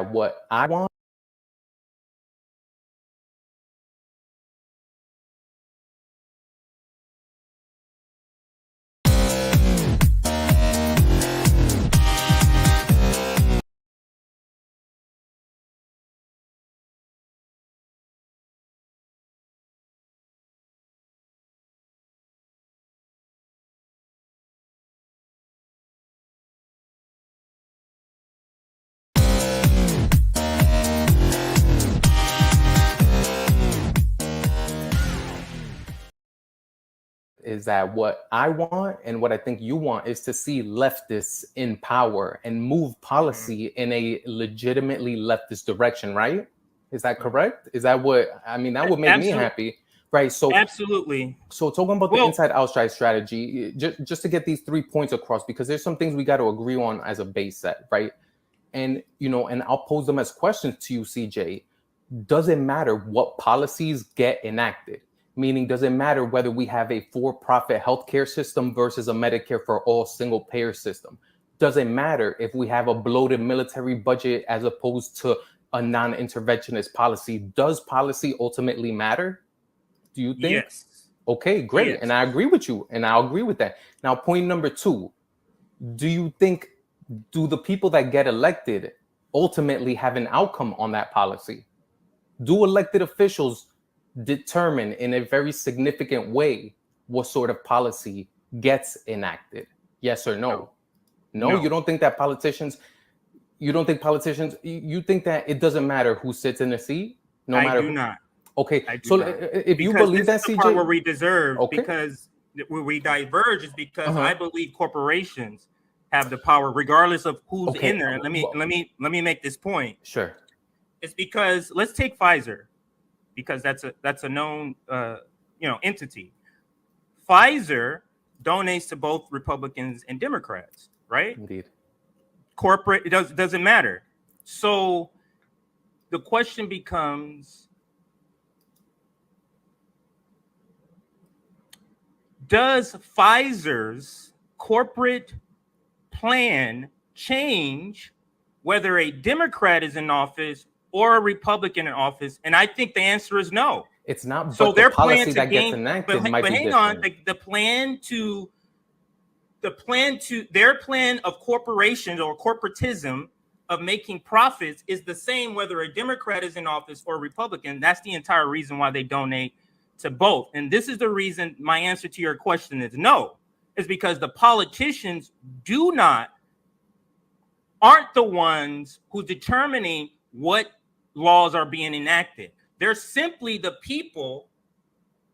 what I want. Is that what I want and what I think you want is to see leftists in power and move policy in a legitimately leftist direction, right? Is that correct? Is that what I mean? That would make me happy, right? So absolutely. So talking about the inside outside strategy, just to get these 3 points across, because there's some things we got to agree on as a base set, right? And and I'll pose them as questions to you, CJ. Does it matter what policies get enacted? Meaning, does it matter whether we have a for-profit healthcare system versus a Medicare for all single-payer system? Does it matter if we have a bloated military budget as opposed to a non-interventionist policy? Does policy ultimately matter? Do you think? Yes. Okay, great. Yes. And I agree with you. And I'll agree with that. Now, point number 2, do the people that get elected ultimately have an outcome on that policy? Do elected officials determine in a very significant way what sort of policy gets enacted? Yes or no? No, you don't think that you think that it doesn't matter who sits in the seat? I do not. Okay, so if you believe that, CJ, part where we deserve, because where we diverge is because I believe corporations have the power, regardless of who's in there. Let me make this point. Sure. It's because let's take Pfizer, because that's a known entity. Pfizer donates to both Republicans and Democrats, right? Indeed. Corporate, it doesn't matter. So the question becomes, does Pfizer's corporate plan change whether a Democrat is in office or a Republican in office? And I think the answer is no. It's not. So their policy that gets enacted might be different. Their plan of corporations or corporatism of making profits is the same whether a Democrat is in office or a Republican. That's the entire reason why they donate to both. And this is the reason my answer to your question is no, is because the politicians aren't the ones who determining what laws are being enacted. They're simply the people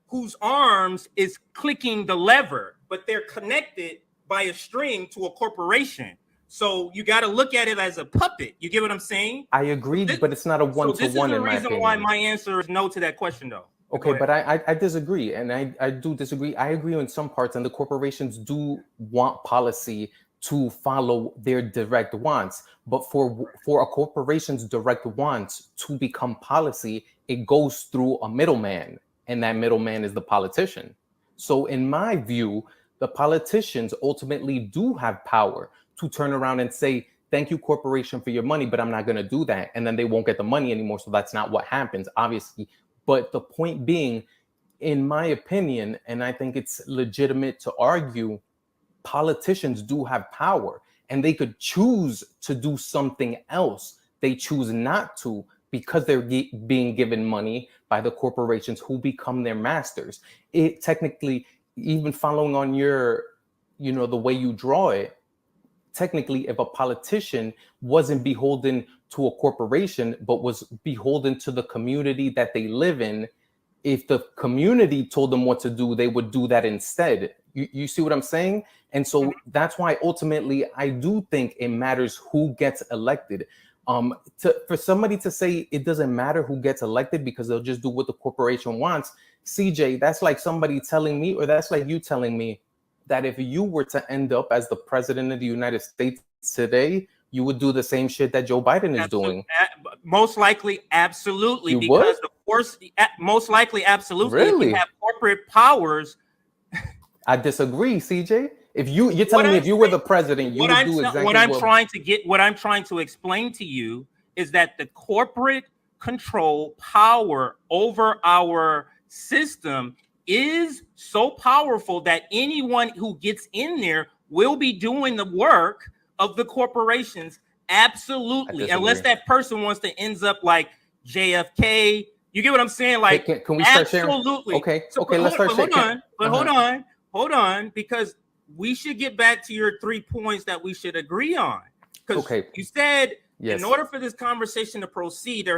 whose arms is clicking the lever, but they're connected by a string to a corporation. So you got to look at it as a puppet. You get what I'm saying? I agree, but it's not a one-to-one. This is the reason why my answer is no to that question, though. Okay, but I disagree, and I do disagree. I agree on some parts, and the corporations do want policy to follow their direct wants. But for a corporation's direct wants to become policy, it goes through a middleman, and that middleman is the politician. So in my view, the politicians ultimately do have power to turn around and say, thank you, corporation, for your money, but I'm not going to do that. And then they won't get the money anymore. So that's not what happens, obviously. But the point being, in my opinion, and I think it's legitimate to argue, politicians do have power and they could choose to do something else. They choose not to because they're being given money by the corporations who become their masters. It technically, even following on your, the way you draw it, technically, if a politician wasn't beholden to a corporation, but was beholden to the community that they live in, if the community told them what to do, they would do that instead. You see what I'm saying? And so that's why ultimately I do think it matters who gets elected. For somebody to say it doesn't matter who gets elected because they'll just do what the corporation wants, CJ, that's like somebody telling me, or that's like you telling me that if you were to end up as the president of the United States today, you would do the same shit that Joe Biden is doing. Most likely, absolutely. You because would? the force, most likely, absolutely. Really? If you have corporate powers. I disagree, CJ. If you're telling me if you were the president, you would do exactly what I'm trying to explain to you is that the corporate control power over our system is so powerful that anyone who gets in there will be doing the work of the corporations. Absolutely. Unless that person wants to ends up like JFK. You get what I'm saying? Like, can we start sharing? Absolutely. Okay. So, Okay. Let's start sharing. Hold on, because we should get back to your 3 points that we should agree on. Because you said in order for this conversation to proceed,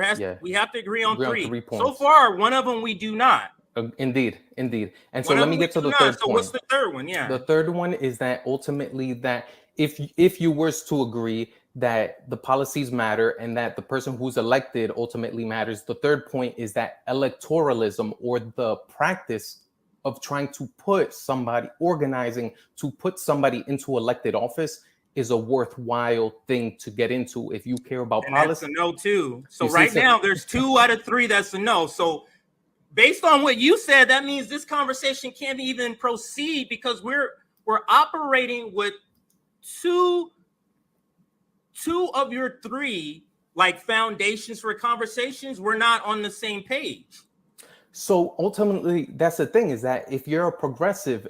we have to agree on three. So far, one of them we do not. Indeed. And so let me get to the third point. So what's the third one? Yeah. The third one is that ultimately that if you were to agree that the policies matter and that the person who's elected ultimately matters, the third point is that electoralism, or the practice of trying to organizing to put somebody into elected office, is a worthwhile thing to get into if you care about policy. That's a no too. So right now there's 2 out of 3 that's a no. So based on what you said, that means this conversation can't even proceed because we're operating with two of your 3 like foundations for conversations. We're not on the same page. So ultimately, that's the thing, is that if you're a progressive,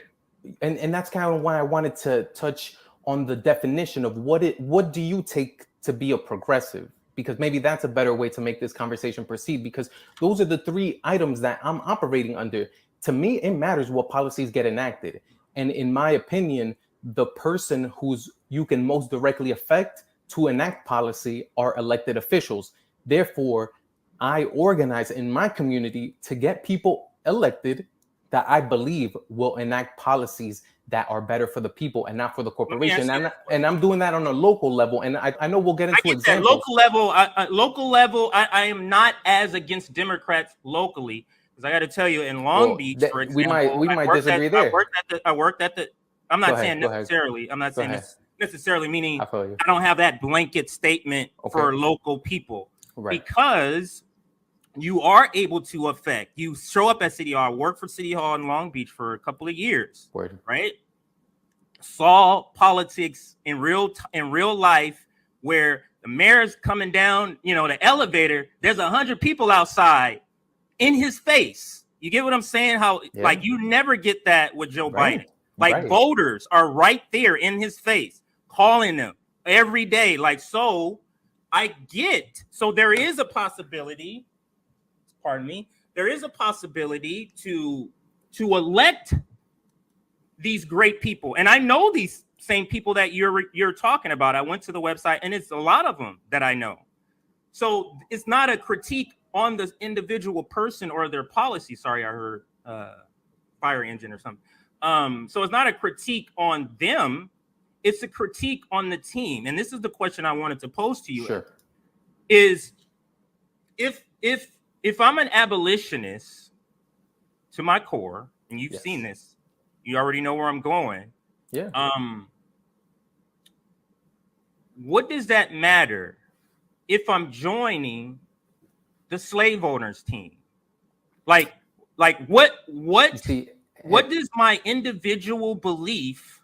and that's kind of why I wanted to touch on the definition of what do you take to be a progressive? Because maybe that's a better way to make this conversation proceed, because those are the 3 items that I'm operating under. To me, it matters what policies get enacted. And in my opinion, the person who's you can most directly affect to enact policy are elected officials. Therefore, I organize in my community to get people elected that I believe will enact policies that are better for the people and not for the corporation. And I'm doing that on a local level. And I know we'll get into examples. Local level, I am not as against Democrats locally, because I got to tell you, in Long Beach, for example, we might disagree there. I worked at the. I'm not saying necessarily. I'm not saying necessarily meaning I don't have that blanket statement for local people, because you are able to affect. You show up at City Hall. I worked for City Hall in Long Beach for a couple of years. Right? Saw politics in real life, where the mayor's coming down, the elevator. There's 100 people outside in his face. You get what I'm saying? How like you never get that with Joe Biden. Like voters are right there in his face, calling them every day. Like, so I get. So there is a possibility. Pardon me. There is a possibility to elect these great people, and I know these same people that you're talking about. I went to the website, and it's a lot of them that I know. So it's not a critique on the individual person or their policy. Sorry, I heard fire engine or something. So it's not a critique on them. It's a critique on the team. And this is the question I wanted to pose to you. Sure. Is if I'm an abolitionist to my core, and you've seen this, you already know where I'm going. Yeah. What does that matter if I'm joining the slave owners team? Like what does my individual belief,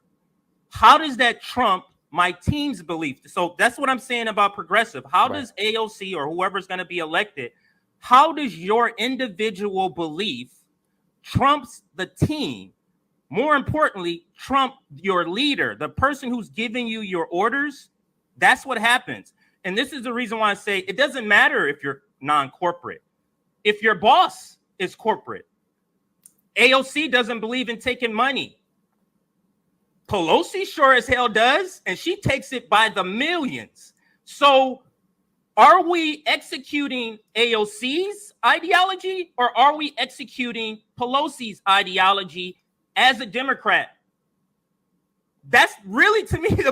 how does that trump my team's belief? So that's what I'm saying about progressive. How does AOC or whoever's going to be elected, how does your individual belief trumps the team? More importantly, trump your leader, the person who's giving you your orders. That's what happens. And this is the reason why I say it doesn't matter if you're non-corporate. If your boss is corporate, AOC doesn't believe in taking money. Pelosi sure as hell does, and she takes it by the millions. So are we executing AOC's ideology, or are we executing Pelosi's ideology as a Democrat? That's really, to me, that's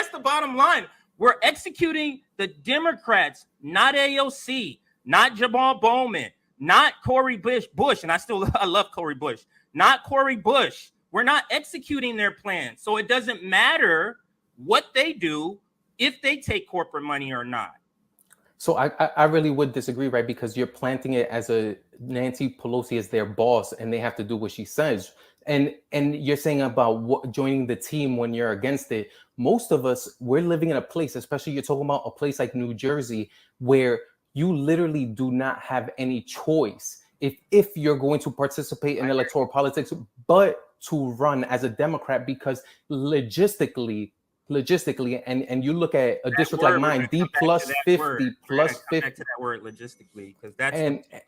the bottom line. We're executing the Democrats, not AOC, not Jamal Bowman, not Cori Bush, and I love Cori Bush, not Cori Bush. We're not executing their plan. So it doesn't matter what they do if they take corporate money or not. So I really would disagree, right? Because you're planting it as a Nancy Pelosi is their boss and they have to do what she says. And you're saying about joining the team when you're against it. Most of us, we're living in a place, especially you're talking about a place like New Jersey, where you literally do not have any choice if you're going to participate in electoral politics, but to run as a Democrat, because logistically, and you look at a district like mine, D plus 50 plus 50. Back to that word logistically, because that's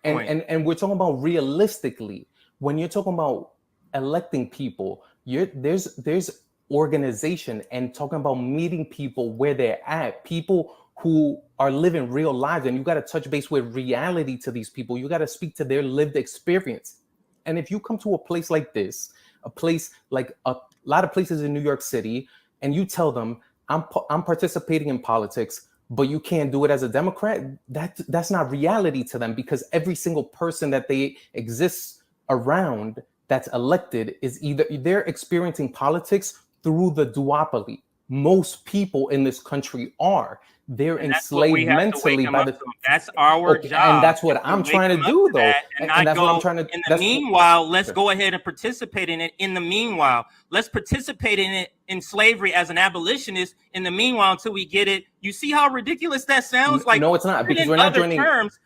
and we're talking about realistically. When you're talking about electing people, there's organization and talking about meeting people where they're at, people who are living real lives, and you got to touch base with reality to these people. You got to speak to their lived experience. And if you come to a place like this, a place like a lot of places in New York City, and you tell them I'm participating in politics, but you can't do it as a Democrat, that's not reality to them, because every single person that they exist around that's elected is either they're experiencing politics through the duopoly. Most people in this country are. They're enslaved mentally by the. That's our job, and that's what I'm trying to do, though. And that's what I'm trying to. In the meanwhile, let's go ahead and participate in it. In the meanwhile, let's participate in it in slavery as an abolitionist. In the meanwhile, until we get it, you see how ridiculous that sounds? Like, no, it's not, because we're not joining. Terms,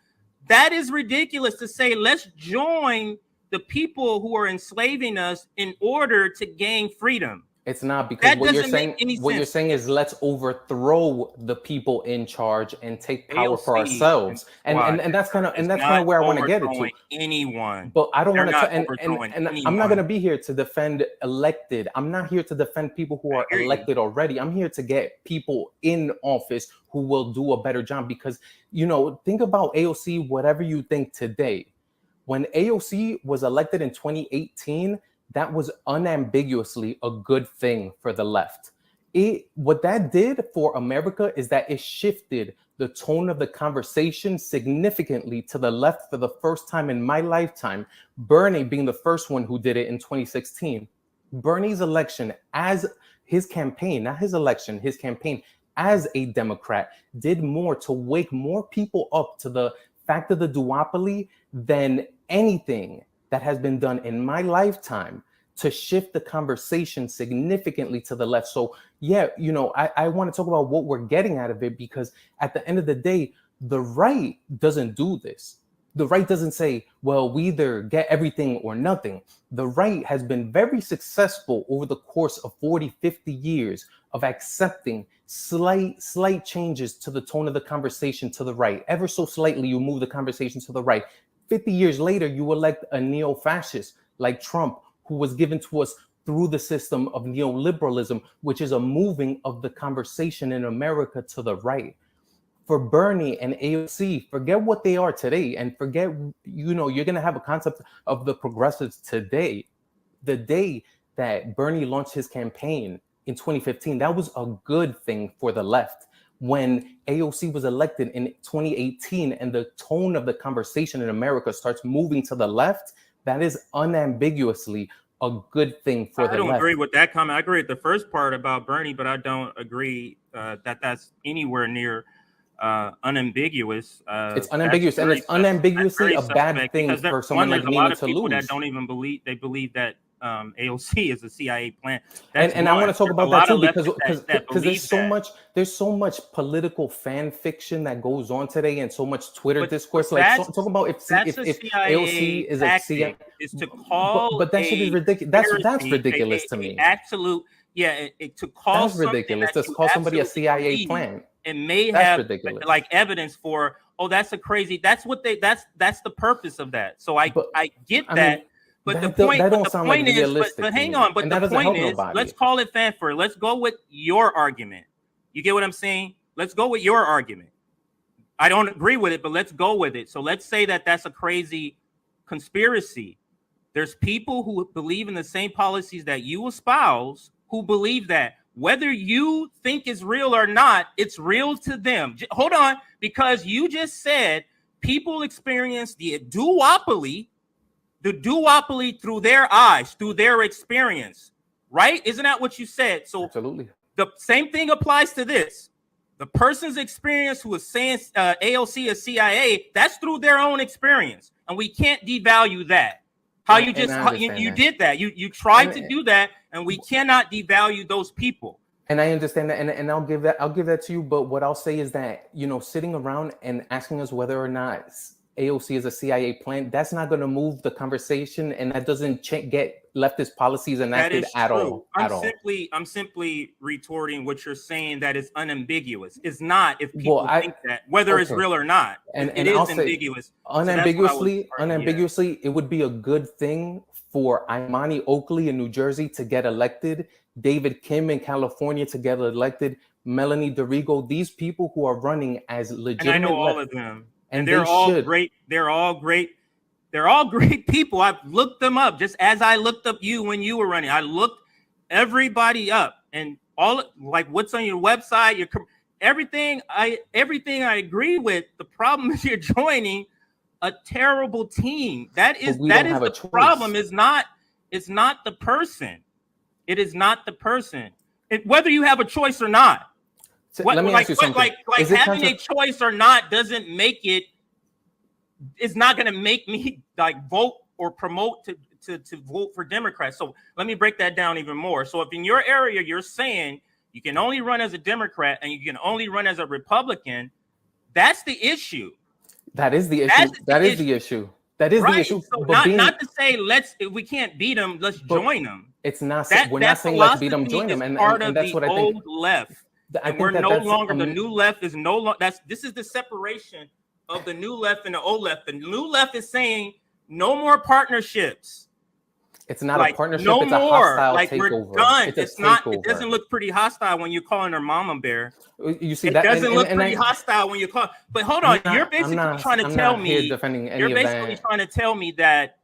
that is ridiculous to say. Let's join the people who are enslaving us in order to gain freedom. It's not, because what you're saying is let's overthrow the people in charge and take power for ourselves. And that's kind of where I want to get it to. Anyone. But I don't want to, and I'm not going to be here to defend elected. I'm not here to defend people who are elected already. I'm here to get people in office who will do a better job, because, think about AOC, whatever you think today. When AOC was elected in 2018, that was unambiguously a good thing for the left. What that did for America is that it shifted the tone of the conversation significantly to the left for the first time in my lifetime. Bernie being the first one who did it in 2016. Bernie's election as his campaign, not his election, his campaign as a Democrat did more to wake more people up to the fact of the duopoly than anything that has been done in my lifetime to shift the conversation significantly to the left. So yeah, I want to talk about what we're getting out of it, because at the end of the day, the right doesn't do this. The right doesn't say, well, we either get everything or nothing. The right has been very successful over the course of 40, 50 years of accepting slight changes to the tone of the conversation to the right. Ever so slightly, you move the conversation to the right. 50 years later, you elect a neo-fascist like Trump, who was given to us through the system of neoliberalism, which is a moving of the conversation in America to the right. For Bernie and AOC, forget what they are today, and forget, you're going to have a concept of the progressives today. The day that Bernie launched his campaign in 2015, that was a good thing for the left. When AOC was elected in 2018 and the tone of the conversation in America starts moving to the left, that is unambiguously a good thing for the left. I don't agree with that comment. I agree with the first part about Bernie, but I don't agree that that's anywhere near unambiguous. It's unambiguous, and it's unambiguously a bad thing for someone like Nina to lose. That don't even believe, they believe that AOC is a CIA plant. And I want to talk about that too, because there's so much political fan fiction that goes on today, and so much Twitter discourse. Talk about if AOC is a CIA, is to call, but that shit is ridiculous. That's ridiculous to me. Absolute, yeah. To call that's ridiculous. To call somebody a CIA plant. It may have like evidence for, that's the purpose of that. So I get that. But the point is, but hang on. But the point is, let's call it fanfare. Let's go with your argument. You get what I'm saying? Let's go with your argument. I don't agree with it, but let's go with it. So let's say that that's a crazy conspiracy. There's people who believe in the same policies that you espouse, who believe that whether you think it's real or not, it's real to them. Hold on, because you just said people experience the duopoly through their eyes, through their experience, right? Isn't that what you said? So absolutely. The same thing applies to this. The person's experience who is saying AOC is CIA, that's through their own experience, and we can't devalue that. How you just you did that. You tried to do that, and we cannot devalue those people. And I understand that, and I'll give that to you. But what I'll say is that, you know, sitting around and asking us whether or not AOC is a CIA plant, that's not going to move the conversation, and that doesn't get leftist policies enacted at all. I'm simply retorting what you're saying, that is unambiguous. It's not, if people think that, whether it's real or not. And it is ambiguous. Unambiguously, it would be a good thing for Imani Oakley in New Jersey to get elected, David Kim in California to get elected, Melanie DeRigo, these people who are running as legitimate. And I know all of them. And they're all great. They're all great. They're all great people. I've looked them up, just as I looked up you when you were running. I looked everybody up, and all, like, what's on your website, everything I agree with. The problem is you're joining a terrible team. That is the problem. It's not the person. It is not the person. Whether you have a choice or not. So let me ask you something. Like having a choice or not doesn't make it. It's not going to make me like vote or promote to vote for Democrats. So let me break that down even more. So if in your area you're saying you can only run as a Democrat and you can only run as a Republican, that's the issue. That is the issue. That is the issue. The issue. So not to say if we can't beat them, let's join them. It's not. We're not saying let's beat them, join them, and that's what I think. Old left. And we're no longer, the new left is no longer, this is the separation of the new left and the old left. The new left is saying no more partnerships. It's not a partnership, it's a hostile takeover. We're done. It's not, it doesn't look pretty hostile when you're calling her mama bear. You see, it doesn't look pretty hostile when you call. But hold on, you're basically trying to tell me that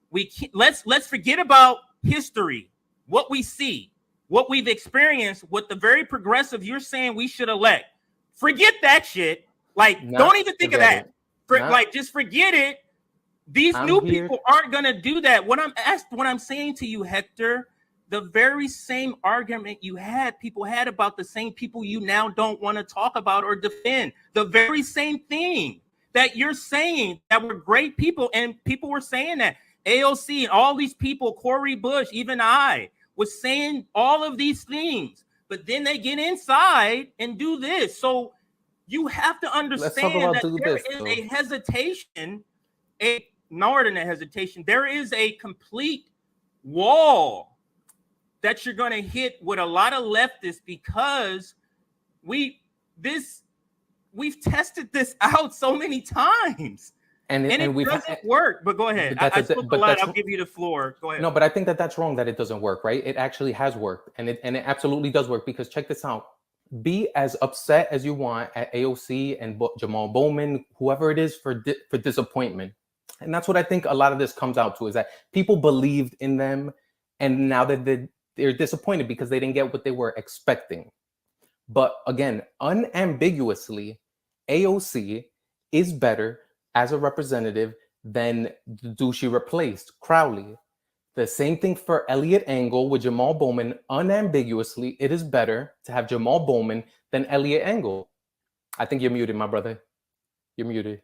we can't, let's forget about history, what we see, what we've experienced, what the very progressive you're saying we should elect. Forget that shit. Like, don't even think of that. Just forget it. These new people aren't gonna do that. What I'm saying to you, Hector, the very same argument people had about the same people you now don't want to talk about or defend. The very same thing that you're saying, that were great people, and people were saying that. AOC and all these people, Cori Bush, even I, was saying all of these things, but then they get inside and do this. So you have to understand that there is a hesitation, more than a hesitation. There is a complete wall that you're going to hit with a lot of leftists, because we've tested this out so many times. And it doesn't work. But go ahead. I spoke a lot. I'll give you the floor. Go ahead. No, but I think that's wrong that it doesn't work, right? It actually has worked, and it absolutely does work, because check this out. Be as upset as you want at AOC and Jamal Bowman, whoever it is, for disappointment. And that's what I think a lot of this comes out to, is that people believed in them, and now that they're disappointed because they didn't get what they were expecting. But again, unambiguously, AOC is better as a representative than the dude she replaced, Crowley. The same thing for Elliot Engel with Jamal Bowman. Unambiguously, it is better to have Jamal Bowman than Elliot Engel. I think you're muted, my brother. You're muted.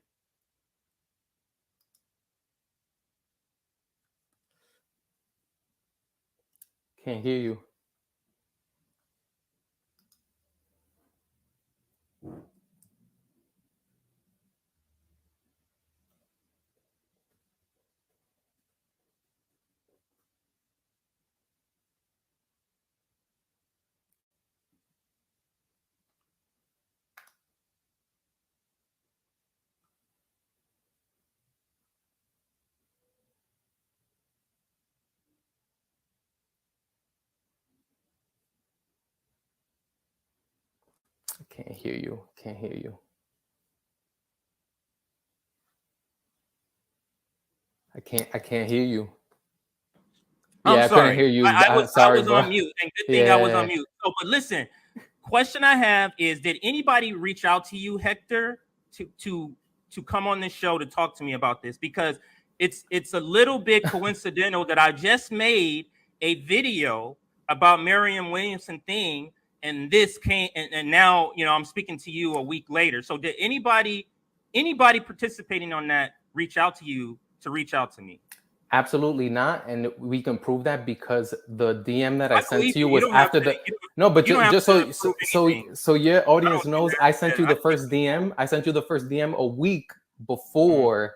Can't hear you. Can't hear you. Can't hear you. I can't hear you. I'm sorry. I couldn't hear you. I was on mute, and good thing I was on mute. So, but listen, question I have is: did anybody reach out to you, Hector, to come on this show to talk to me about this? Because it's a little bit coincidental that I just made a video about Marianne Williamson thing, and this came, and now, you know, I'm speaking to you a week later. So did anybody participating on that reach out to you to reach out to me? Absolutely not, and we can prove that because the DM that I sent believe to you you. was You don't have after to- the. you- No, but you don't have just to so prove anything. so your audience No, knows, I sent you the first DM. I sent you the first DM a week before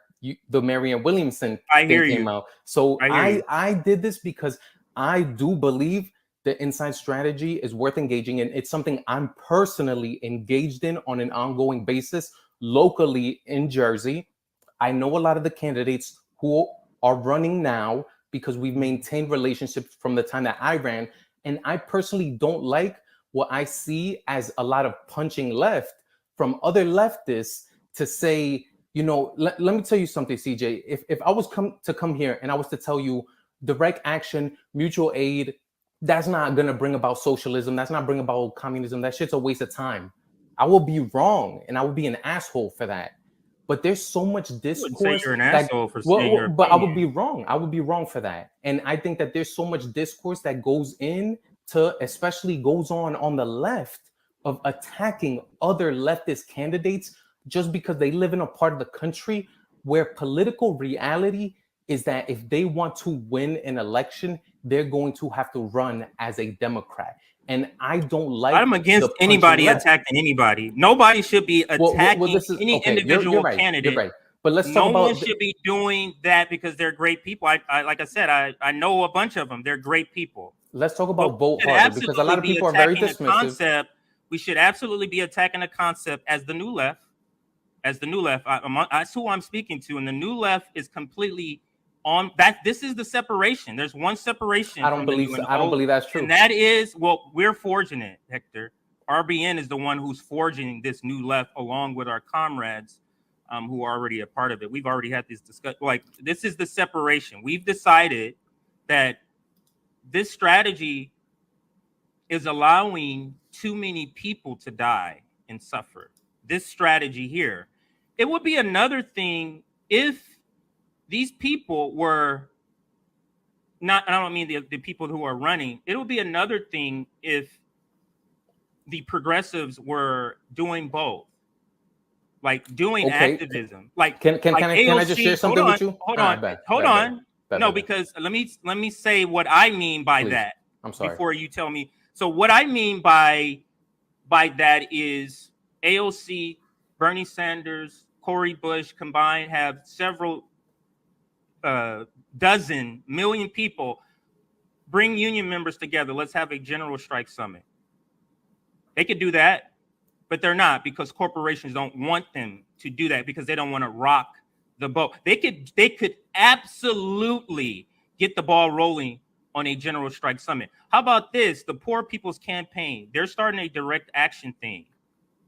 the Marianne Williamson I thing hear came you. out. So I hear you. I did this because I do believe the inside strategy is worth engaging in. It's something I'm personally engaged in on an ongoing basis locally in Jersey. I know a lot of the candidates who are running now because we've maintained relationships from the time that I ran. And I personally don't like what I see as a lot of punching left from other leftists to say, you know, let me tell you something, CJ. If I was come here and I was to tell you direct action, mutual aid, that's not going to bring about socialism. That's not bring about communism. That shit's a waste of time. I will be wrong and I will be an asshole for that. But there's so much discourse. You're an that, asshole for saying your but I would opinion. be wrong. I would be wrong for that. And I think that there's so much discourse that goes in to, especially goes on the left, of attacking other leftist candidates just because they live in a part of the country where political reality is that if they want to win an election, they're going to have to run as a Democrat. And I don't like. I'm against anybody attacking anybody. Nobody should be attacking any individual you're right, candidate. You're right. But let's talk no about. one should be doing that because they're great people. I like I said, I know a bunch of them. They're great people. Let's talk about vote harder because a lot of people are very dismissive. We should absolutely be attacking the concept as the new left. As the new left, that's who I'm speaking to, and the new left is completely on that. This is the separation. There's one separation. I don't believe so. I don't believe that's true. And that is, well, we're forging it, Hector. RBN is the one who's forging this new left along with our comrades who are already a part of it. We've already had this discussion. Like, this is the separation. We've decided that this strategy is allowing too many people to die and suffer. This strategy here. It would be another thing if these people were not, I don't mean the people who are running. It would be another thing if the progressives were doing both, like doing activism. Like, can I just share something with you? Hold on. No, because let me say what I mean by that. I'm sorry. Before you tell me. So what I mean by that is AOC, Bernie Sanders, Cori Bush combined have several dozen million people. Bring union members together. Let's have a general strike summit. They could do that, but they're not, because corporations don't want them to do that because they don't want to rock the boat. They could absolutely get the ball rolling on a general strike summit. How about this? The Poor People's Campaign. They're starting a direct action thing.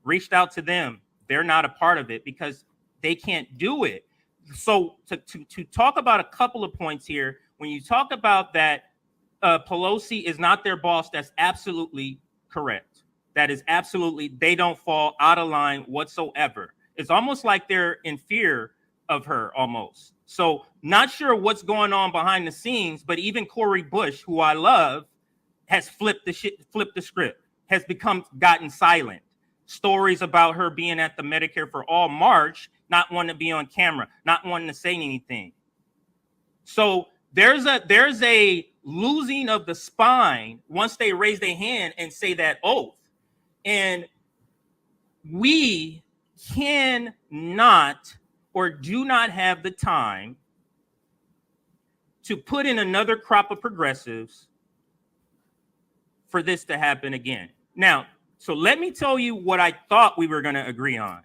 Reached out to them. They're not a part of it because they can't do it. So to talk about a couple of points here, when you talk about that Pelosi is not their boss, that's absolutely correct. That is absolutely, they don't fall out of line whatsoever. It's almost like they're in fear of her almost. So not sure what's going on behind the scenes, but even Cori Bush, who I love, has flipped the script, has gotten silent. Stories about her being at the Medicare for All march, not wanting to be on camera, not wanting to say anything. So there's a losing of the spine once they raise their hand and say that oath. And we cannot or do not have the time to put in another crop of progressives for this to happen again. Now, so let me tell you what I thought we were going to agree on.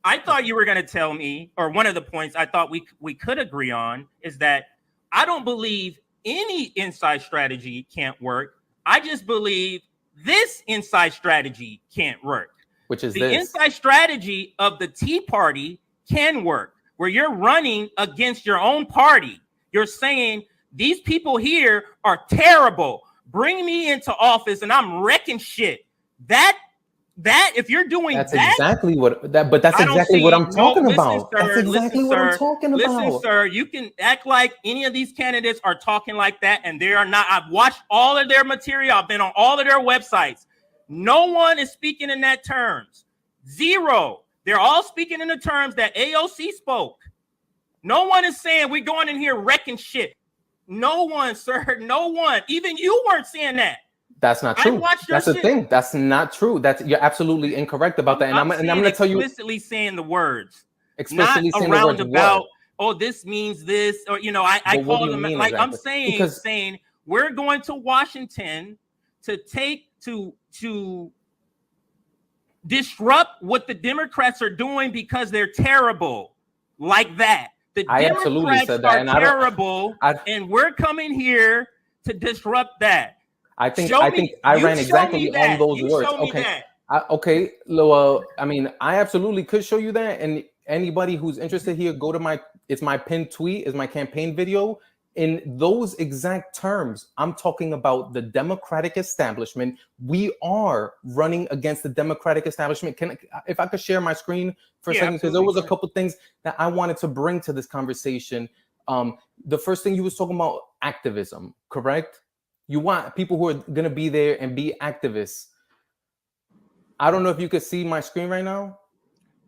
I thought you were going to tell me, or one of the points I thought we could agree on is that I don't believe any inside strategy can't work. I just believe this inside strategy can't work. Which is the inside strategy of the Tea Party can work, where you're running against your own party. You're saying these people here are terrible. Bring me into office and I'm wrecking shit. That if you're doing that's that, exactly what that. But that's exactly what I'm talking about. That's exactly what I'm talking about. Listen, sir, you can act like any of these candidates are talking like that, and they are not. I've watched all of their material. I've been on all of their websites. No one is speaking in that terms. Zero. They're all speaking in the terms that AOC spoke. No one is saying we're going in here wrecking shit. No one, sir. No one. Even you weren't saying that. That's not true. That's the thing. That's not true. You're absolutely incorrect about that. And I'm going to tell you explicitly saying the words. Explicitly not saying around the words. about, oh, this means this, or I call them like exactly? I'm saying we're going to Washington to disrupt what the Democrats are doing because they're terrible, like that. The Democrats are terrible, and we're coming here to disrupt that. I think I ran exactly on those words. Okay. Well, I mean, I absolutely could show you that. And anybody who's interested here, go to my pinned tweet, is my campaign video. In those exact terms, I'm talking about the Democratic establishment. We are running against the Democratic establishment. If I could share my screen for a second, because there was a couple things that I wanted to bring to this conversation. The first thing you was talking about, activism, correct? You want people who are going to be there and be activists. I don't know if you could see my screen right now.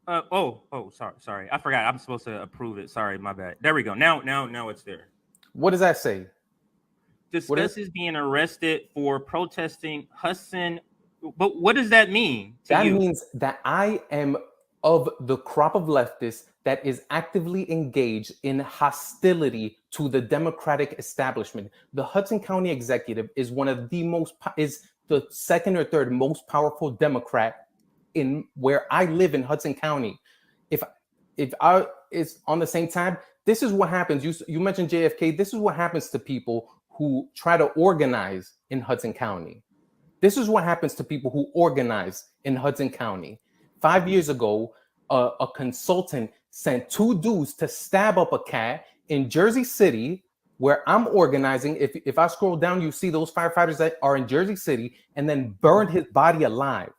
Sorry. I forgot. I'm supposed to approve it. Sorry, my bad. There we go. Now it's there. What does that say? Discusses being arrested for protesting Hudson. But what does that mean? That means that I am of the crop of leftists that is actively engaged in hostility to the Democratic establishment. The Hudson County Executive is is the second or third most powerful Democrat in where I live in Hudson County. If it's on the same tab, this is what happens. You mentioned JFK. This is what happens to people who try to organize in Hudson County. This is what happens to people who organize in Hudson County. 5 years ago, a consultant sent 2 dudes to stab up a cat in Jersey City, where I'm organizing. If I scroll down, you see those firefighters that are in Jersey City, and then burned his body alive.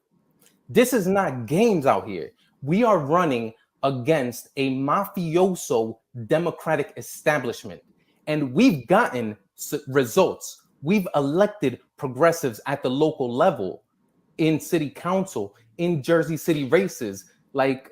This is not games out here. We are running against a mafioso Democratic establishment, and we've gotten results. We've elected progressives at the local level, in city council, in Jersey City races, like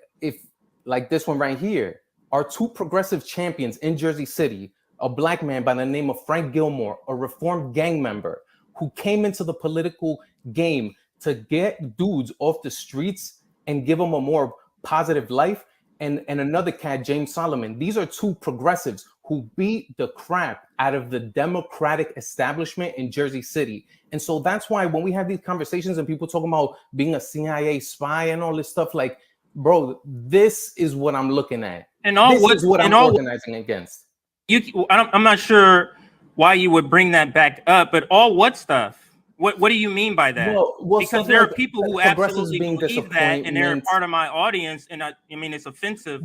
this one right here. Our 2 progressive champions in Jersey City, a black man by the name of Frank Gilmore, a reformed gang member who came into the political game to get dudes off the streets and give them a more positive life, and another cat, James Solomon. These are 2 progressives who beat the crap out of the Democratic establishment in Jersey City. And so that's why when we have these conversations and people talking about being a CIA spy and all this stuff, like, bro, this is what I'm looking at. And this is what I'm organizing against. I'm not sure why you would bring that back up, but all what stuff? What do you mean by that? Well, because there are people who absolutely believe that, and they're part of my audience, and I mean it's offensive.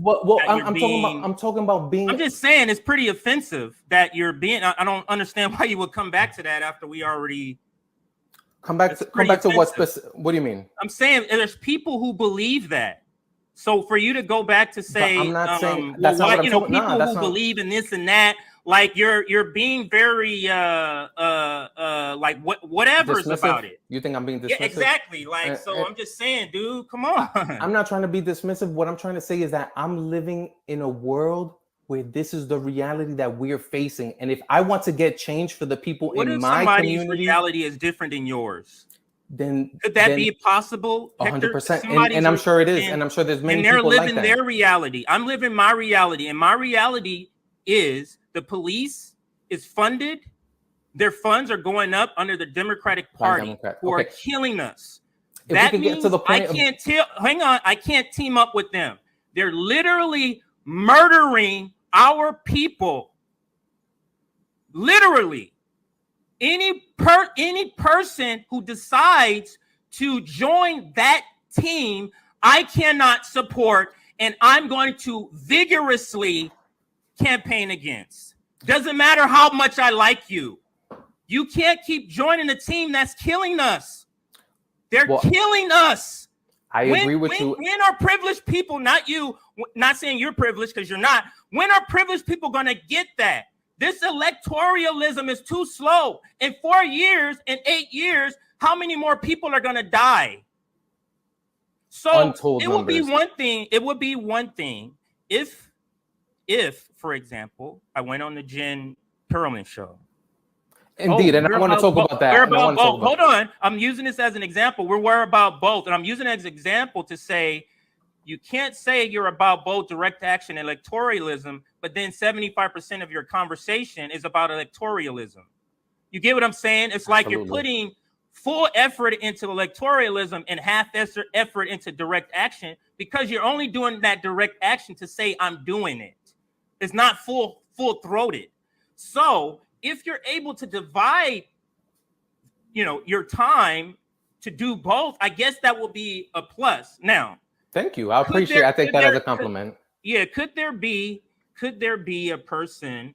I'm talking about being. I'm just saying it's pretty offensive that you're being. I don't understand why you would come back to that after we already come back to what? What do you mean? I'm saying there's people who believe that. So for you to go back to say, I'm not saying that's not what I'm talking about. People who believe in this and that. Like you're being very like whatever's dismissive about it. You think I'm being dismissive? Yeah, exactly. Like I'm just saying, dude, come on. I'm not trying to be dismissive. What I'm trying to say is that I'm living in a world where this is the reality that we're facing. And if I want to get change for the people in my community, reality is different than yours. Then could that be possible? 100%. And I'm sure it is. And I'm sure there's many people like that. And they're living their reality. I'm living my reality, and my reality is the police is funded. Their funds are going up under the Democratic Party, who are killing us. If that means get to the point I can't team up with them. They're literally murdering our people. Literally. Any person who decides to join that team, I cannot support, and I'm going to vigorously campaign against. Doesn't matter how much I like you. You can't keep joining a team that's killing us. They're killing us. I agree with you. When are privileged people, not you, not saying you're privileged because you're not, when are privileged people going to get that? This electoralism is too slow. In 4 years, in 8 years, how many more people are going to die? So Untold it would be numbers. one thing. It would be one thing if, for example, I went on the Jen Perlman show. Indeed, and I want to talk about that. Hold on. I'm using this as an example. We're about both. And I'm using it as an example to say, you can't say you're about both direct action and electoralism, but then 75% of your conversation is about electoralism. You get what I'm saying? It's like you're putting full effort into electoralism and half effort into direct action because you're only doing that direct action to say I'm doing it. It's not full-throated. So if you're able to divide, your time to do both, I guess that will be a plus. Now, thank you. I appreciate. I take that as a compliment. Could there be a person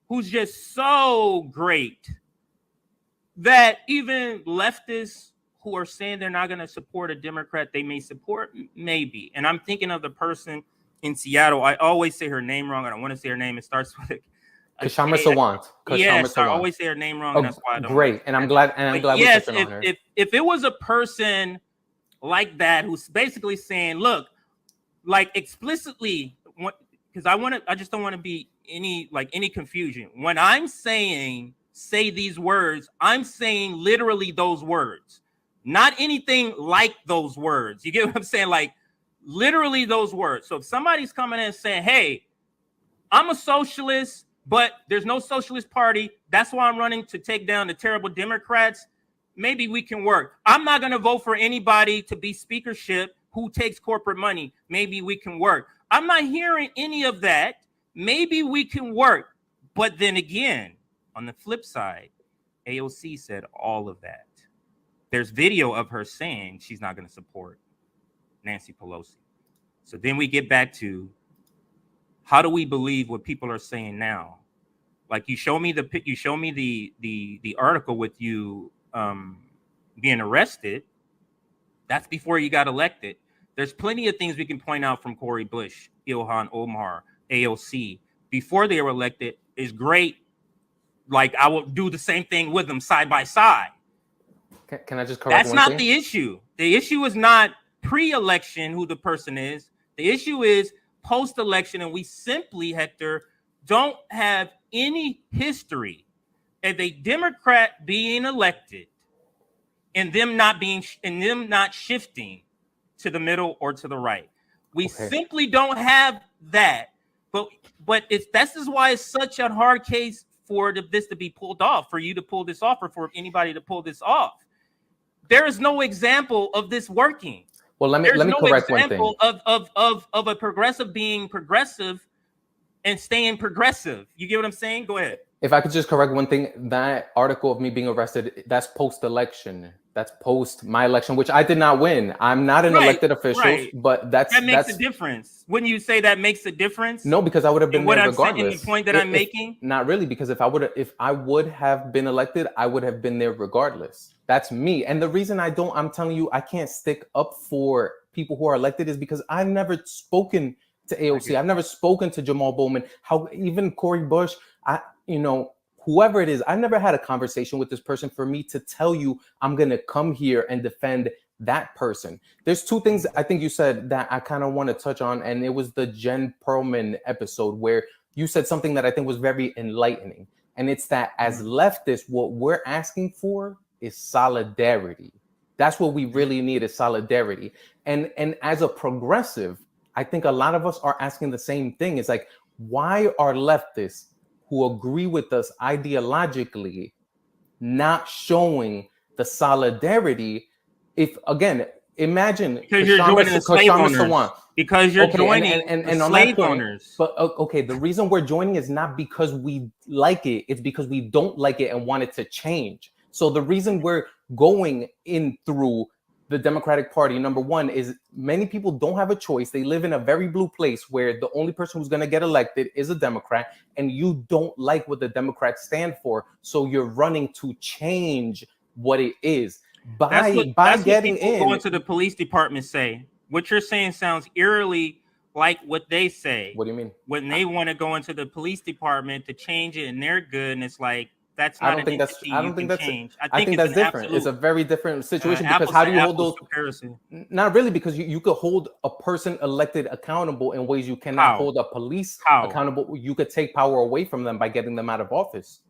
who's just so great that even leftists who are saying they're not going to support a Democrat, they may support? Maybe. And I'm thinking of the person in Seattle. I always say her name wrong. I don't want to say her name. It starts with Kashama Sawant. Yes, I always say her name wrong. That's why I don't. Great, and I'm glad. Yes, if it was a person like that who's basically saying, look, like explicitly, because I just don't want to be any confusion. When I'm saying say these words, I'm saying literally those words, not anything like those words. You get what I'm saying? Like literally those words. So if somebody's coming in and saying, hey, I'm a socialist, but there's no socialist party, that's why I'm running to take down the terrible Democrats, maybe we can work. I'm not going to vote for anybody to be speakership who takes corporate money. Maybe we can work. I'm not hearing any of that. Maybe we can work. But then again, on the flip side, AOC said all of that. There's video of her saying she's not going to support Nancy Pelosi. So then we get back to, how do we believe what people are saying now? Like you show me the article with you being arrested. That's before you got elected. There's plenty of things we can point out from Cori Bush, Ilhan Omar, AOC before they were elected is great. Like I will do the same thing with them side by side. Can I just correct That's not the issue. The issue is not pre-election who the person is. The issue is post-election, and we simply, Hector, don't have any history of a Democrat being elected and them not shifting to the middle or to the right. We simply don't have that. But this is why it's such a hard case for this to be pulled off, for you to pull this off, or for anybody to pull this off. There is no example of this working. Well, let me correct one thing. Of a progressive being progressive and staying progressive. You get what I'm saying? Go ahead. If I could just correct one thing, that article of me being arrested, that's post-election. That's post my election, which I did not win. I'm not an elected official, but that makes a difference. Wouldn't you say that makes a difference? No, because I would have been there regardless. The point that I'm making? Not really, because if I would have been elected, I would have been there regardless. That's me. And the reason I'm telling you, I can't stick up for people who are elected is because I've never spoken to AOC. I've never spoken to Jamal Bowman. Even Cori Bush, whoever it is, I've never had a conversation with this person for me to tell you I'm going to come here and defend that person. There's two things I think you said that I kind of want to touch on, and it was the Jen Perlman episode where you said something that I think was very enlightening. And it's that as leftists, what we're asking for is solidarity. That's what we really need, is solidarity. And as a progressive, I think a lot of us are asking the same thing. It's like, why are leftists who agree with us ideologically not showing the solidarity? If, again, imagine because you're joining the slave owners. Because you're joining and the slave owners. But the reason we're joining is not because we like it. It's because we don't like it and want it to change. So the reason we're going in through the Democratic Party, number one, is many people don't have a choice. They live in a very blue place where the only person who's going to get elected is a Democrat, and you don't like what the Democrats stand for. So you're running to change what it is by getting in. Going to the police department say, what you're saying sounds eerily like what they say. What do you mean? When they want to go into the police department to change it and they're good, and it's like that's not an entity you can change. I think it's that's an different. absolute, It's a very different situation because apples how to do you hold apples those comparison? Not really, because you could hold a person elected accountable in ways you cannot How? hold a police How? accountable. You could take power away from them by getting them out of office.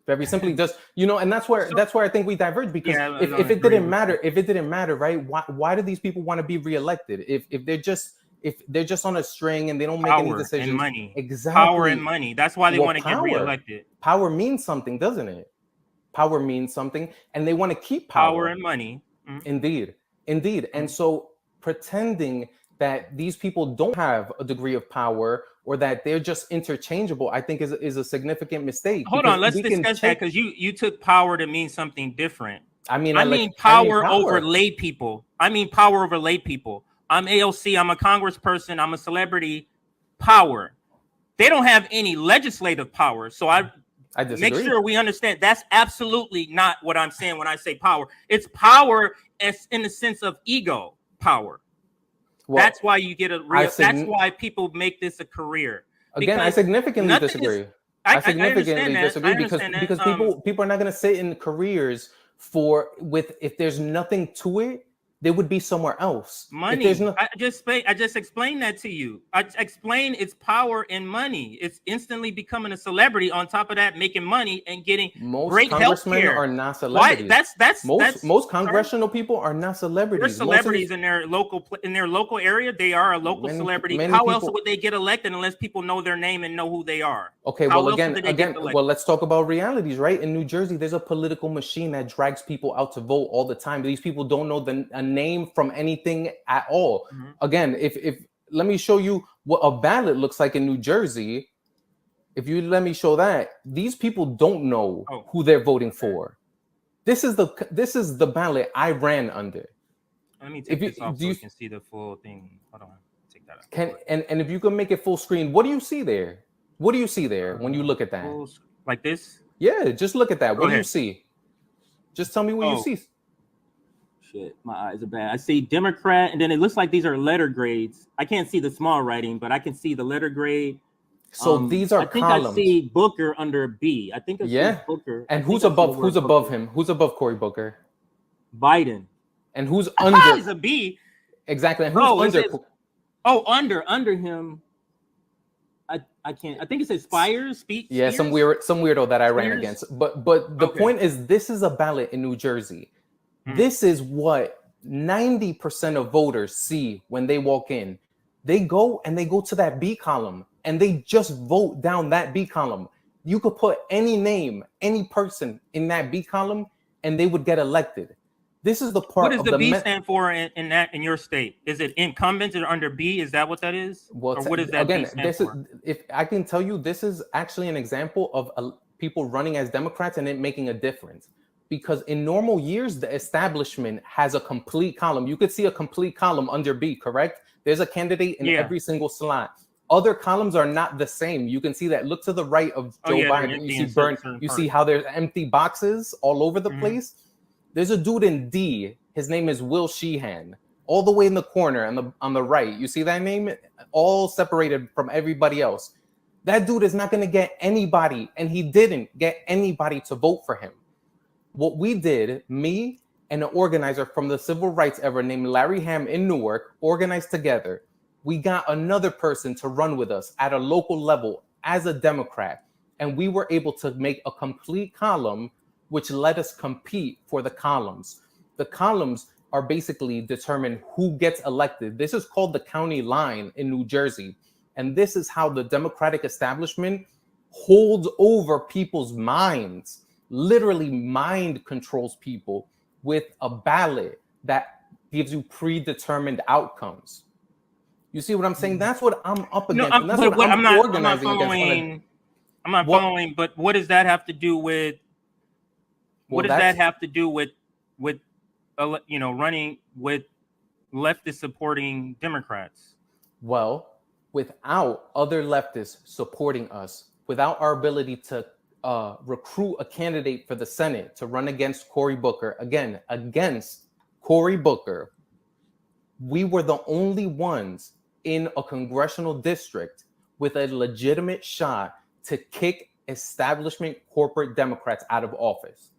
Very simply, just and that's where I think we diverge, because if it didn't matter, right? Why do these people want to be reelected? If they're just on a string and they don't make any decisions, and money. Exactly, power and money. That's why they want to get reelected. Power means something, doesn't it? Power means something, and they want to keep power and money. Mm-hmm. Indeed. And so pretending that these people don't have a degree of power or that they're just interchangeable, I think is a significant mistake. Hold on, let's discuss that, because you took power to mean something different. I mean power over lay people. I'm AOC, I'm a congressperson, I'm a celebrity. Power. They don't have any legislative power. So I make sure we understand that's absolutely not what I'm saying when I say power. It's power as in the sense of ego power. Well, that's why you get that's why people make this a career. Again, I significantly disagree. I significantly disagree because people are not going to sit in careers if there's nothing to it. They would be somewhere else. Money. I just explained that to you. I explained it's power and money. It's instantly becoming a celebrity. On top of that, making money and getting great health care. Are not celebrities. Most congressional people are not celebrities. They're celebrities in their local area. They are a local celebrity. How else would they get elected unless people know their name and know who they are? Okay, well, let's talk about realities, right? In New Jersey, there's a political machine that drags people out to vote all the time. These people don't know a name from anything at all. Mm-hmm. Again, if let me show you what a ballot looks like in New Jersey. If you let me show that, these people don't know who they're voting for. This is the ballot I ran under. Let me take this off so you can see the full thing. Hold on, take that off. And if you can make it full screen, what do you see there? What do you see there when you look at that? Like this? Yeah, just look at that. What do you see? Just tell me what you see. Shit, my eyes are bad. I see Democrat, and then it looks like these are letter grades. I can't see the small writing, but I can see the letter grade. So these are columns. I see Booker under B. I think I see Booker. And who's above him? Who's above Cory Booker? Biden. And who's under? He's a B. Exactly. And who's under? Under him. I can't. I think it says Spires. Yeah, some weirdo that I ran against. But the point is, this is a ballot in New Jersey. Mm-hmm. This is what 90% of voters see when they walk in. They go to that B column and they just vote down that B column. You could put any name, any person in that B column, and they would get elected. This is the part. What does the B stand for in your state? Is it incumbents or under B? Is that what that is? Well, or what is that? Again, B stand for? If I can tell you, this is actually an example of people running as Democrats and it making a difference. Because in normal years, the establishment has a complete column. You could see a complete column under B, correct? There's a candidate in every single slot. Other columns are not the same. You can see that. Look to the right of Joe Biden. You see how there's empty boxes all over the place. There's a dude in D. His name is Will Sheehan. All the way in the corner on the right. You see that name? All separated from everybody else. That dude is not going to get anybody, and he didn't get anybody to vote for him. What we did, me and an organizer from the civil rights era named Larry Ham in Newark, organized together. We got another person to run with us at a local level as a Democrat, and we were able to make a complete column, which let us compete for the columns. The columns are basically determine who gets elected. This is called the county line in New Jersey. And this is how the Democratic establishment holds over people's minds, literally mind controls people with a ballot that gives you predetermined outcomes. You see what I'm saying? That's what I'm up against. No, that's what I'm not following. I'm not following, but what does that have to do with running with leftist supporting Democrats? Well, without other leftists supporting us, without our ability to recruit a candidate for the Senate to run against Cory Booker, we were the only ones in a congressional district with a legitimate shot to kick establishment corporate Democrats out of office.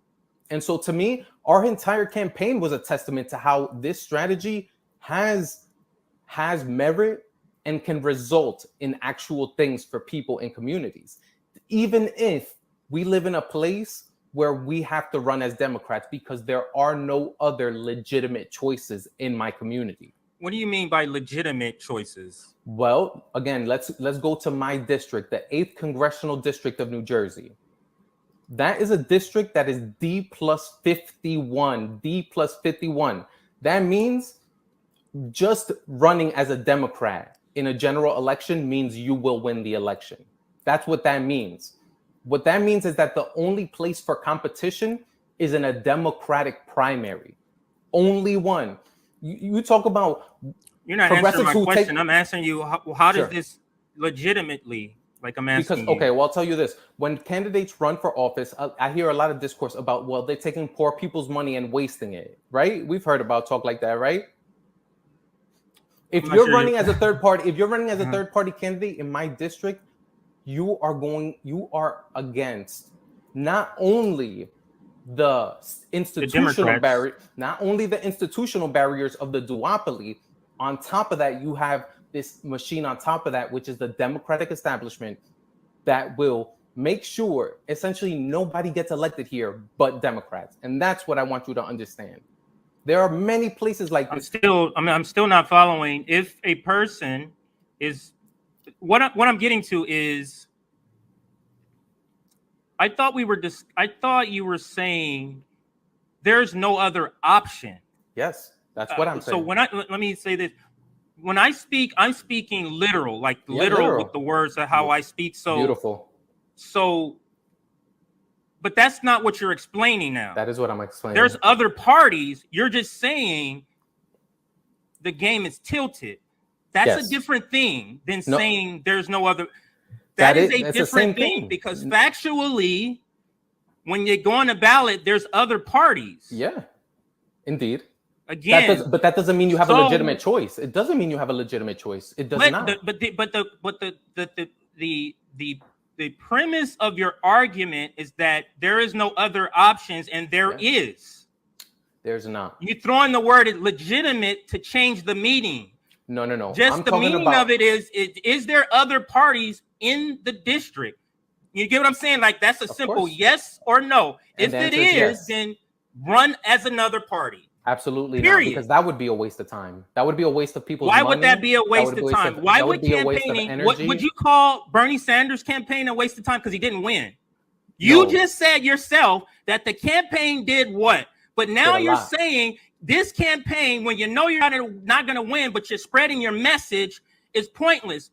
And so to me, our entire campaign was a testament to how this strategy has merit and can result in actual things for people in communities. Even if we live in a place where we have to run as Democrats because there are no other legitimate choices in my community. What do you mean by legitimate choices? Well, again, let's go to my district, the 8th Congressional District of New Jersey. That is a district that is D+51. D+51. That means just running as a Democrat in a general election means you will win the election. That's what that means. What that means is that the only place for competition is in a Democratic primary. Only one. You talk about... You're not answering my question. I'm asking you, how does this legitimately, like I'm asking because, okay, well, I'll tell you this. When candidates run for office, I hear a lot of discourse about, well, they're taking poor people's money and wasting it, right? We've heard about talk like that, right? If you're running as a third party, third party candidate in my district, you are against not only the institutional barrier, not only the institutional barriers of the duopoly. On top of that, you have this machine on top of that, which is the Democratic establishment that will make sure essentially nobody gets elected here but Democrats. And that's what I want you to understand. There are many places like this. I'm still not following. If a person is what I'm getting to is, I thought you were saying there's no other option. Yes, that's what I'm saying. So let me say this. When I speak, I'm speaking literal, like literal with the words of how I speak. So beautiful. So, but that's not what you're explaining now. That is what I'm explaining. There's other parties. You're just saying the game is tilted. That's a different thing than saying there's no other. That is a different thing because factually, when you go on a ballot, there's other parties. Yeah, indeed. Again, but that doesn't mean you have a legitimate choice. It doesn't mean you have a legitimate choice. It does not. The premise of your argument is that there is no other options, and there is. There's not. You throw in the word legitimate to change the meaning. No. Just the meaning of it is there other parties in the district? You get what I'm saying? Like, that's a simple yes or no. If it is, then run as another party. Absolutely not, because that would be a waste of time. That would be a waste of people's money. Why would that be a waste of time? Why would campaigning? What would you call Bernie Sanders' campaign a waste of time because he didn't win? You just said yourself that the campaign did what? But now you're saying this campaign, when you know you're not going to win, but you're spreading your message, is pointless.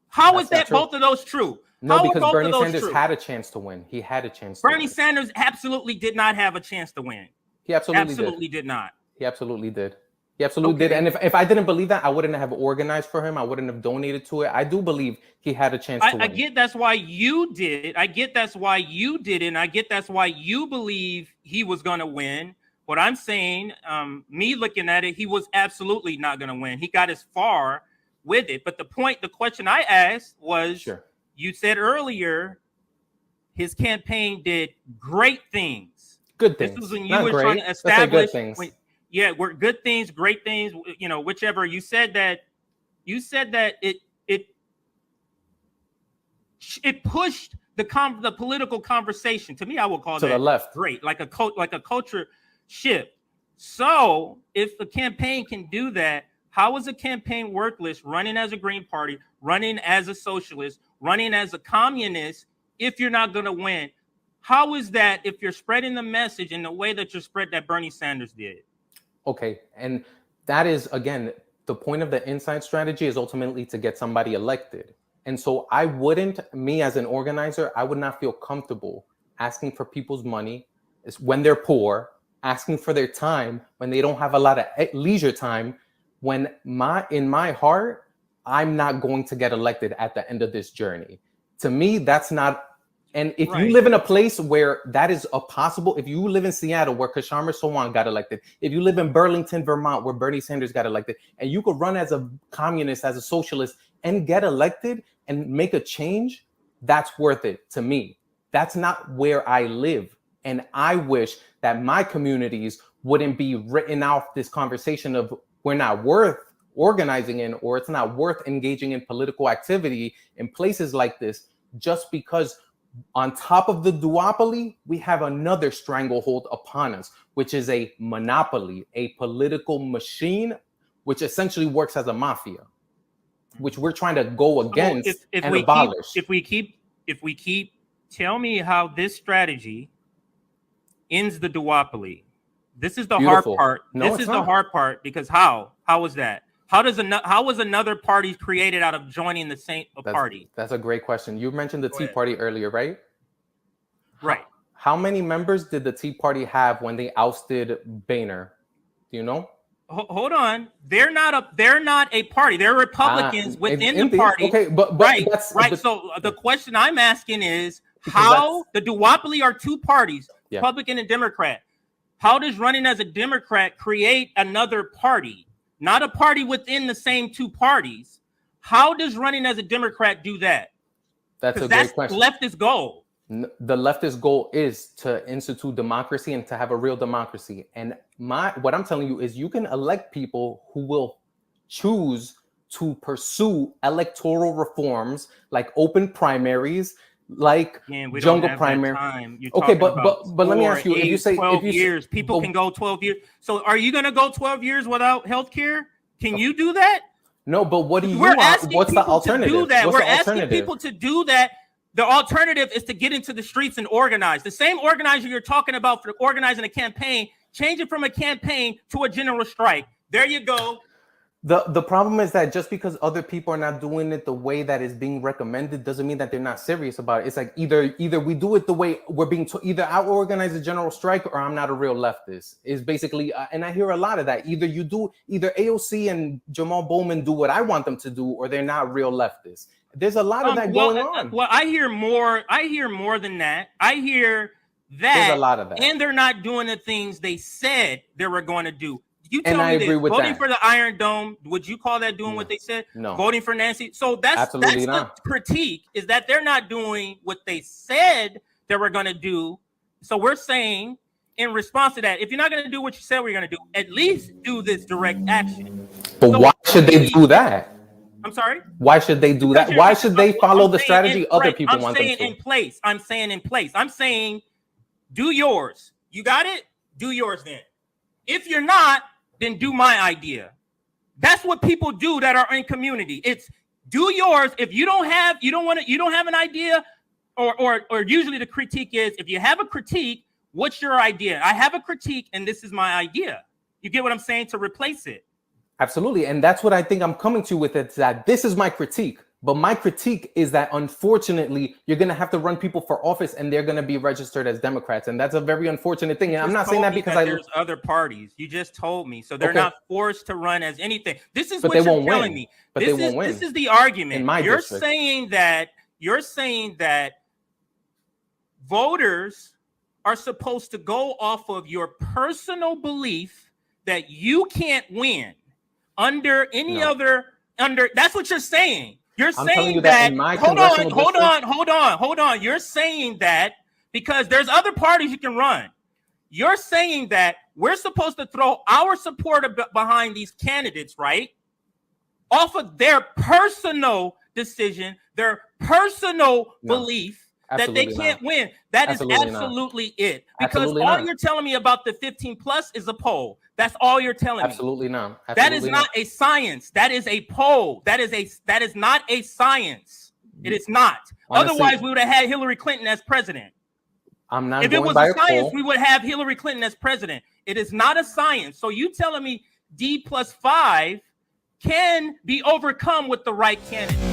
How is that both of those true? No, because Bernie Sanders had a chance to win. He had a chance to win. Bernie Sanders absolutely did not have a chance to win. He absolutely did not. He absolutely did. He absolutely did. And if I didn't believe that, I wouldn't have organized for him. I wouldn't have donated to it. I do believe he had a chance to win. I get that's why you did it. I get that's why you did it. And I get that's why you believe he was going to win. What I'm saying, me looking at it, he was absolutely not going to win. He got as far with it. But the question I asked was, you said earlier, his campaign did great things. Good things. This was when you were trying to establish things. We're good things, great things, whichever. You said that it pushed the political conversation. To me, I would call that the left. Great, like a culture shift. So if a campaign can do that, how is a campaign worthless running as a Green Party, running as a socialist, running as a communist if you're not going to win? How is that if you're spreading the message in the way that you spread that Bernie Sanders did? Okay, and that is, again, the point of the inside strategy is ultimately to get somebody elected. And so me as an organizer, I would not feel comfortable asking for people's money when they're poor, asking for their time when they don't have a lot of leisure time, when in my heart, I'm not going to get elected at the end of this journey. To me, that's not And if Right. you live in a place where that is a possible, if you live in Seattle where Kshama Sawant got elected, if you live in Burlington, Vermont, where Bernie Sanders got elected, and you could run as a communist, as a socialist, and get elected and make a change, that's worth it to me. That's not where I live. And I wish that my communities wouldn't be written off this conversation of we're not worth organizing in, or it's not worth engaging in political activity in places like this, just because on top of the duopoly, we have another stranglehold upon us, which is a monopoly, a political machine, which essentially works as a mafia, which we're trying to go against and abolish. If we keep, tell me how this strategy ends the duopoly. This is the Beautiful. hard part. No, this is the hard part, because how was that? How was another party created out of joining the same party? That's a great question. You mentioned the Tea Party earlier, right? Right. How many members did the Tea Party have when they ousted Boehner? Do you know? Hold on. They're not a party. They're Republicans within the party. Okay, but right. So the question I'm asking is how the duopoly are two parties, Republican and Democrat. How does running as a Democrat create another party? Not a party within the same two parties. How does running as a Democrat do that? That's a great question. The leftist goal. The leftist goal is to institute democracy and to have a real democracy. And what I'm telling you is you can elect people who will choose to pursue electoral reforms like open primaries, like jungle primary. Okay, but let me ask you: if you say 12 years, people can go 12 years. So, are you going to go 12 years without health care? Can you do that? No, but what do you want? What's the alternative? We're asking people to do that. The alternative is to get into the streets and organize. The same organizer you're talking about for organizing a campaign, change it from a campaign to a general strike. There you go. The problem is that just because other people are not doing it the way that is being recommended doesn't mean that they're not serious about it. It's like either we do it the way we're being told, either I organize a general strike or I'm not a real leftist. Is basically, and I hear a lot of that. Either AOC and Jamal Bowman do what I want them to do, or they're not real leftists. There's a lot of that going on. Well, I hear more than that. I hear that. There's a lot of that, and they're not doing the things they said they were going to do. You tell and I me agree this. with Voting that. for the Iron Dome, would you call that doing what they said? No. Voting for Nancy. So that's Absolutely the not. critique, is that they're not doing what they said they were going to do. So we're saying, in response to that, if you're not going to do what you said we're going to do, at least do this direct action. But why should they do that? I'm sorry? Why should they do that? Why should they follow the strategy other people want them to? I'm saying in place. I'm saying do yours. You got it? Do yours then. If you're not, then do my idea. That's what people do that are in community. It's do yours. If you don't have an idea, or usually the critique is, if you have a critique, what's your idea? I have a critique and this is my idea. You get what I'm saying? To replace it. Absolutely. And that's what I think I'm coming to with it, that this is my critique. But my critique is that, unfortunately, you're going to have to run people for office and they're going to be registered as Democrats. And that's a very unfortunate thing. And I'm not saying that because there's other parties. You just told me. So they're not forced to run as anything. This is what you're telling win. Me. But they won't win. This is the argument. In my You're saying that voters are supposed to go off of your personal belief that you can't win under any other. That's what you're saying. You're saying that. Hold on. You're saying that because there's other parties you can run. You're saying that we're supposed to throw our support behind these candidates, right? Off of their personal decision, their personal belief that they can't win. That is absolutely it. Because all you're telling me about the 15 plus is a poll. That's all you're telling me. Absolutely not. That is not a science. That is a poll. That is not a science. It is not. Honestly, otherwise, we would have had Hillary Clinton as president. I'm not. If it was a science, we would have Hillary Clinton as president. It is not a science. So you telling me D+5 can be overcome with the right candidate?